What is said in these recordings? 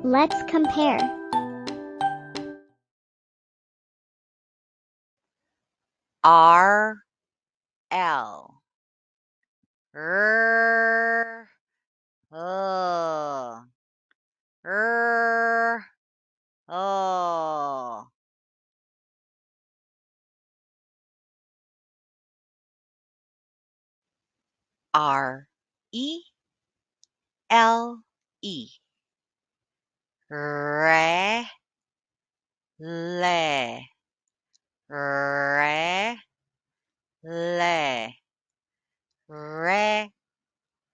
Let's compare. R L R O R O R E L E Re Le Re Le Re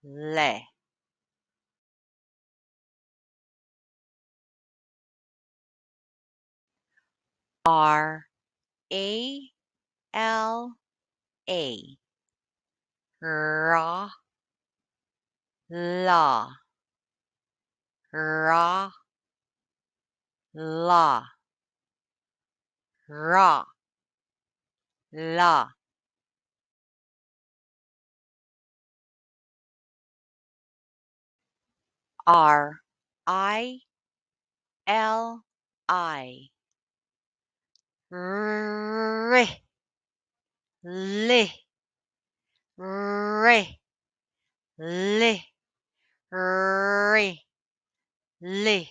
Le R A L A Ra La Ra La Ra La R I L I Re Le Re Le Re Le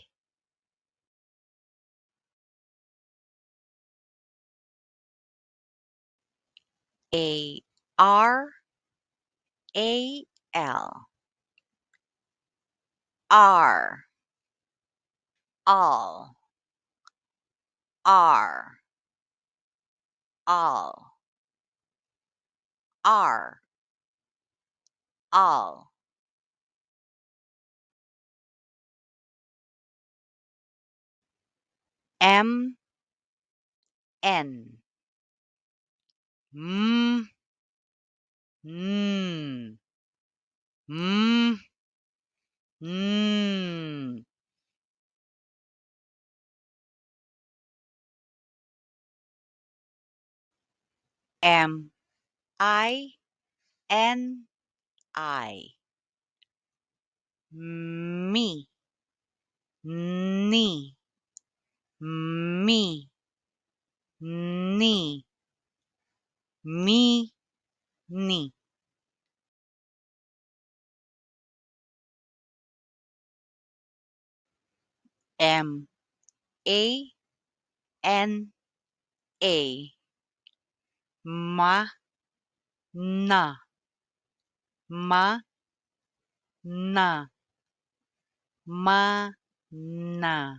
A R A L R all R all R all M N M N M N M I N I me knee me knee me knee M A N A ma na ma na ma na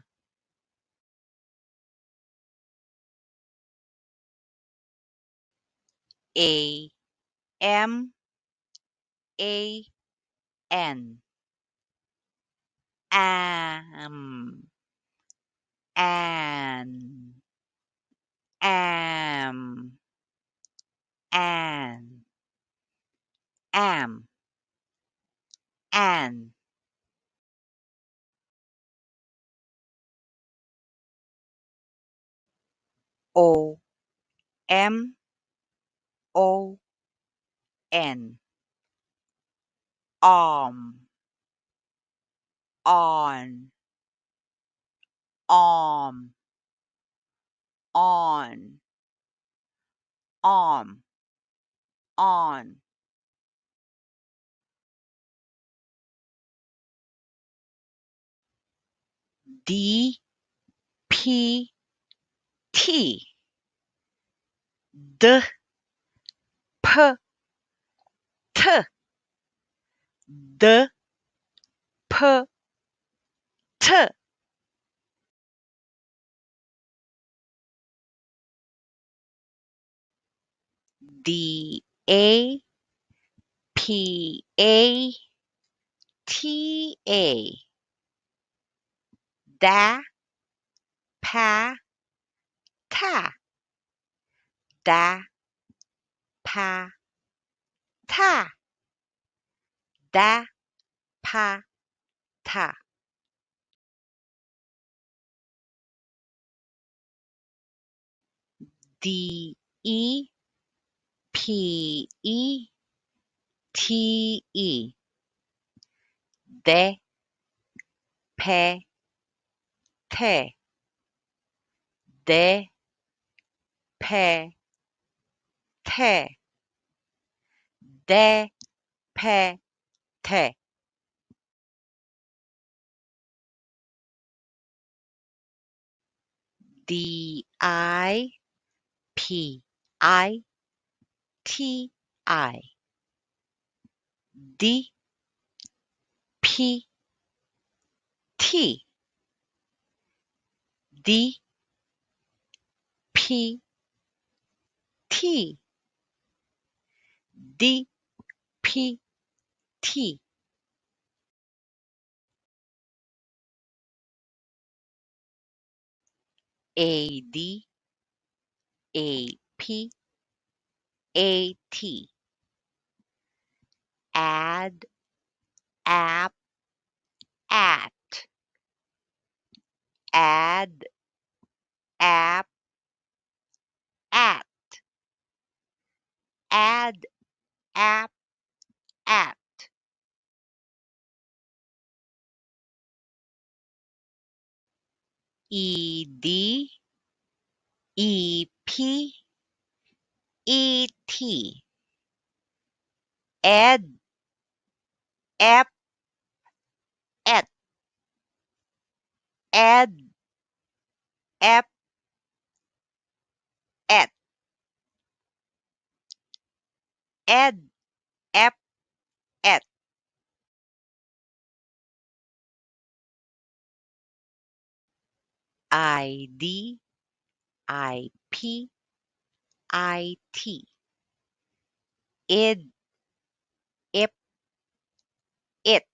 A M A N am an am an an O M O N on on on on on D P T D P T D P T D A P A T A da pa ta da pa ta da pa ta D E P E T E de pe te, de, pe, te, de, pe, te. D, I, P, I, T, I. D, P, T. D, P, T. D, P, T. A, D, A, P, A, T. Add, app, at. Add, app, at. Add, app, at. E, D, E, P, E, T. Ed, ep, et. Ed, ep, et. Ed, ep, et. I, D, I, P, I, T. Id, ip, it.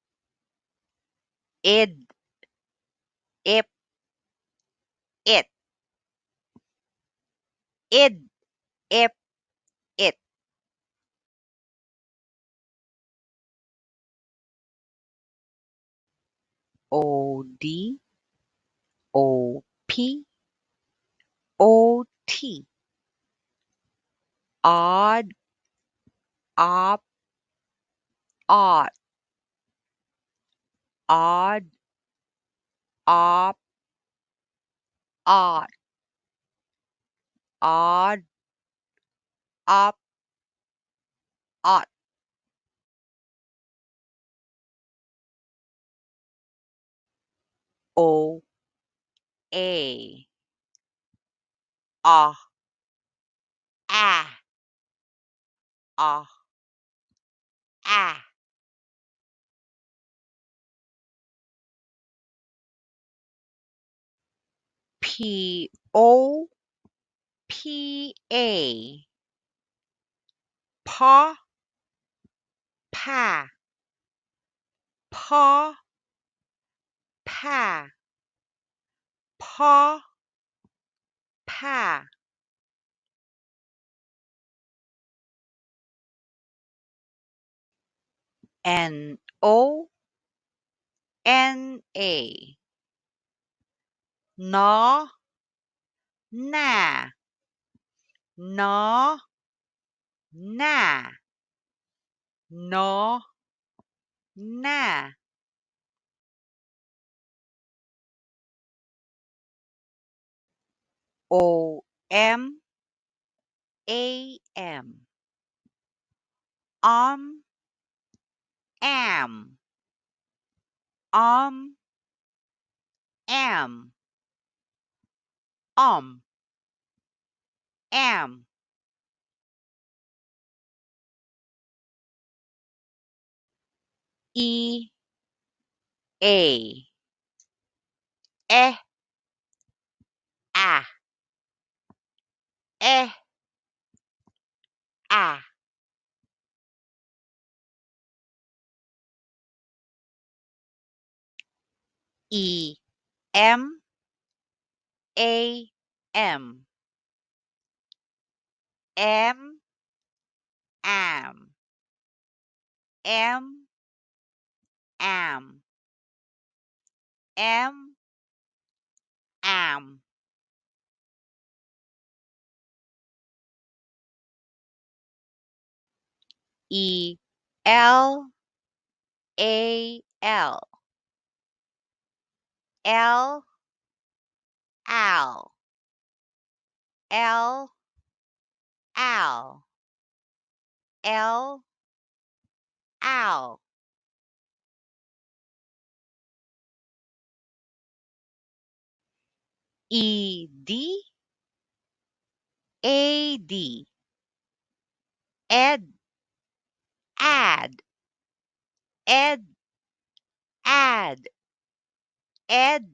Id, ip, it. Id, ip, it. O, D, O, P, O, T. Odd, op, odd. Odd, op, odd. Odd, op, odd. O, A, ah, ah, ah, ah. P, O, P, A. Pa, pa, pa, pa, pa, pa. N, O, N, A. Na, na, na, na, na, na. O, M, A, M. Am, am, am, am. E, A. Eh, ah, eh, ah. E, M, A, M. M, am, M, am, M, am. E, L, A, L. L, L, L, L, L, L. E, D, A, D. Ed, add, ed, add, ed,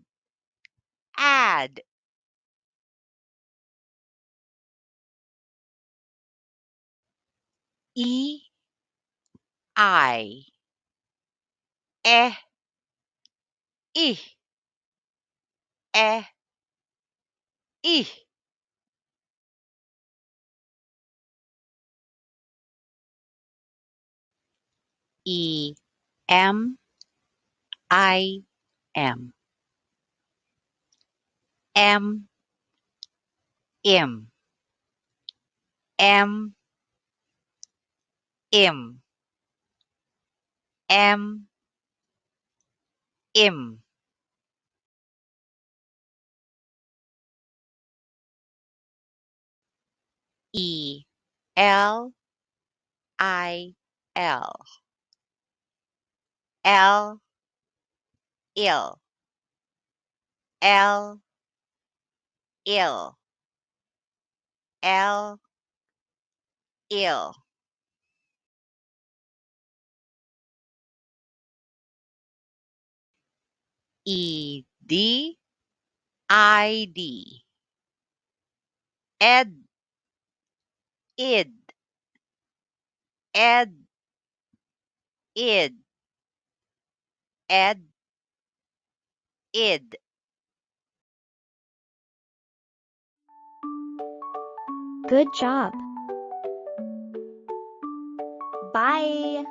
add. E, I, eh, I, eh, I. E, M, I, M, M, M, M, M, M, M. E, L, I, L, L, ill, L, ill, L, ill. E, D, I, D. Ed, id, ed, id, ed, id. Good job. Bye.